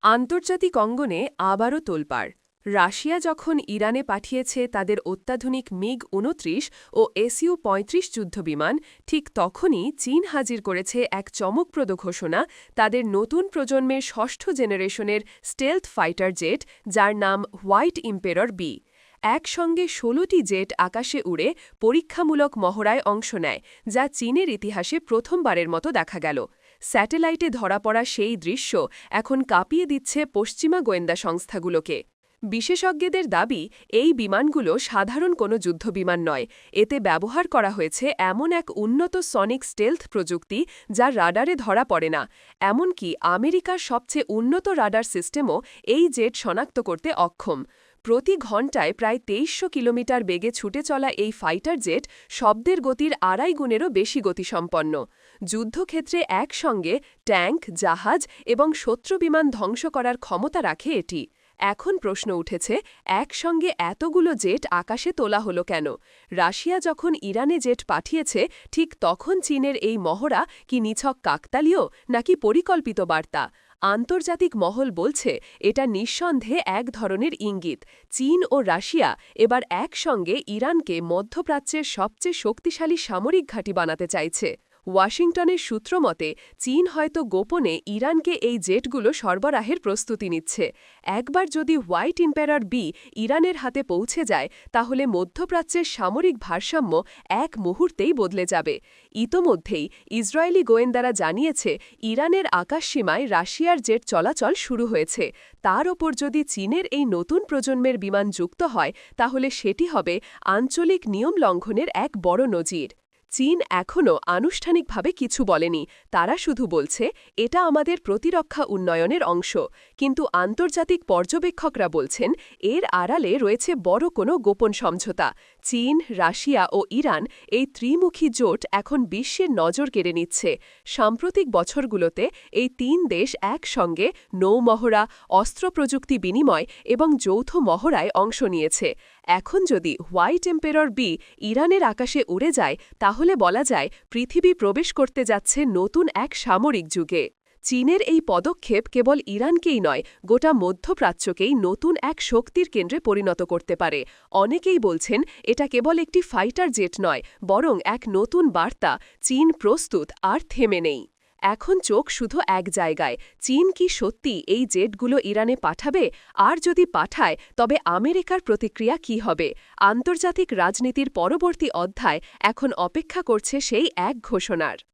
আন্তর্জাতিক অঙ্গনে আবারও তোলপাড়। রাশিয়া যখন ইরানে পাঠিয়েছে তাদের অত্যাধুনিক মিগ-29 ও এসইউ-35 যুদ্ধবিমান, ঠিক তখনই চীন হাজির করেছে এক চমকপ্রদ ঘোষণা, তাদের নতুন প্রজন্মের ষষ্ঠ জেনারেশনের স্টেলথ ফাইটার জেট, যার নাম হোয়াইট ইম্পেরর বি। একসঙ্গে ১৬টি জেট আকাশে উড়ে পরীক্ষামূলক মহড়ায় অংশ নেয়, যা চীনের ইতিহাসে প্রথমবারের মতো দেখা গেল। স্যাটেলাইটে ধরা পড়া সেই দৃশ্য এখন কাঁপিয়ে দিচ্ছে পশ্চিমা গোয়েন্দা সংস্থাগুলোকে। বিশেষজ্ঞদের দাবি, এই বিমানগুলো সাধারণ কোনো যুদ্ধবিমান নয়, এতে ব্যবহার করা হয়েছে এমন এক উন্নত সনিক স্টেলথ প্রযুক্তি যা রাডারে ধরা পড়ে না। এমনকি আমেরিকার সবচেয়ে উন্নত রাডার সিস্টেমও এই জেট শনাক্ত করতে অক্ষম। প্রতি ঘণ্টায় প্রায় ২৩০০ কিলোমিটার বেগে ছুটে চলা এই ফাইটার জেট শব্দের গতির ২.৫ গুণেরও বেশি গতিসম্পন্ন। যুদ্ধক্ষেত্রে একসঙ্গে ট্যাঙ্ক, জাহাজ এবং শত্রু বিমান ধ্বংস করার ক্ষমতা রাখে এটি। এখন প্রশ্ন উঠেছে, একসঙ্গে এতগুলো জেট আকাশে তোলা হলো কেন? রাশিয়া যখন ইরানে জেট পাঠিয়েছে, ঠিক তখন চীনের এই মহড়া কি নিছক কাকতালীয় নাকি পরিকল্পিত বার্তা? আন্তর্জাতিক মহল বলছে, এটা নিঃসন্দেহে এক ধরনের ইঙ্গিত। চীন ও রাশিয়া এবার একসঙ্গে ইরানকে মধ্যপ্রাচ্যের সবচেয়ে শক্তিশালী সামরিক ঘাঁটি বানাতে চাইছে। ওয়াশিংটনের সূত্র মতে, চীন হয়তো গোপনে ইরানকে এই জেটগুলো সরবরাহের প্রস্তুতি নিচ্ছে। একবার যদি হোয়াইট ইম্পেরর বি ইরানের হাতে পৌঁছে যায়, তাহলে মধ্যপ্রাচ্যের সামরিক ভারসাম্য এক মুহূর্তেই বদলে যাবে। ইতোমধ্যেই ইসরায়েলি গোয়েন্দারা জানিয়েছে, ইরানের আকাশসীমায় রাশিয়ার জেট চলাচল শুরু হয়েছে। তার ওপর যদি চীনের এই নতুন প্রজন্মের বিমান যুক্ত হয়, তাহলে সেটি হবে আঞ্চলিক নিয়ম লঙ্ঘনের এক বড় নজির। চীন এখনও আনুষ্ঠানিকভাবে কিছু বলেনি, তারা শুধু বলছে, এটা আমাদের প্রতিরক্ষা উন্নয়নের অংশ। কিন্তু আন্তর্জাতিক পর্যবেক্ষকরা বলছেন, এর আড়ালে রয়েছে বড় কোনো গোপন সমঝোতা। চীন, রাশিয়া ও ইরান, এই ত্রিমুখী জোট এখন বিশ্বের নজর কেড়ে নিচ্ছে। সাম্প্রতিক বছরগুলোতে এই তিন দেশ একসঙ্গে নৌমহড়া, অস্ত্র প্রযুক্তি বিনিময় এবং যৌথ মহড়ায় অংশ নিয়েছে। এখন যদি হোয়াইট এম্পেরর বি ইরানের আকাশে উড়ে যায়, তাহলে বলা যায় পৃথিবী প্রবেশ করতে যাচ্ছে নতুন এক সামরিক যুগে। চীনের এই পদক্ষেপ কেবল ইরানকেই নয়, গোটা মধ্যপ্রাচ্যকেই নতুন এক শক্তির কেন্দ্রে পরিণত করতে পারে। অনেকেই বলছেন, এটা কেবল একটি ফাইটার জেট নয়, বরং এক নতুন বার্তা, চীন প্রস্তুত আর থেমে নেই। এখন চোখ শুধু এক জায়গায়, চীন কি সত্যি এই জেটগুলো ইরানে পাঠাবে? আর যদি পাঠায়, তবে আমেরিকার প্রতিক্রিয়া কী হবে? আন্তর্জাতিক রাজনীতির পরবর্তী অধ্যায় এখন অপেক্ষা করছে সেই এক ঘোষণার।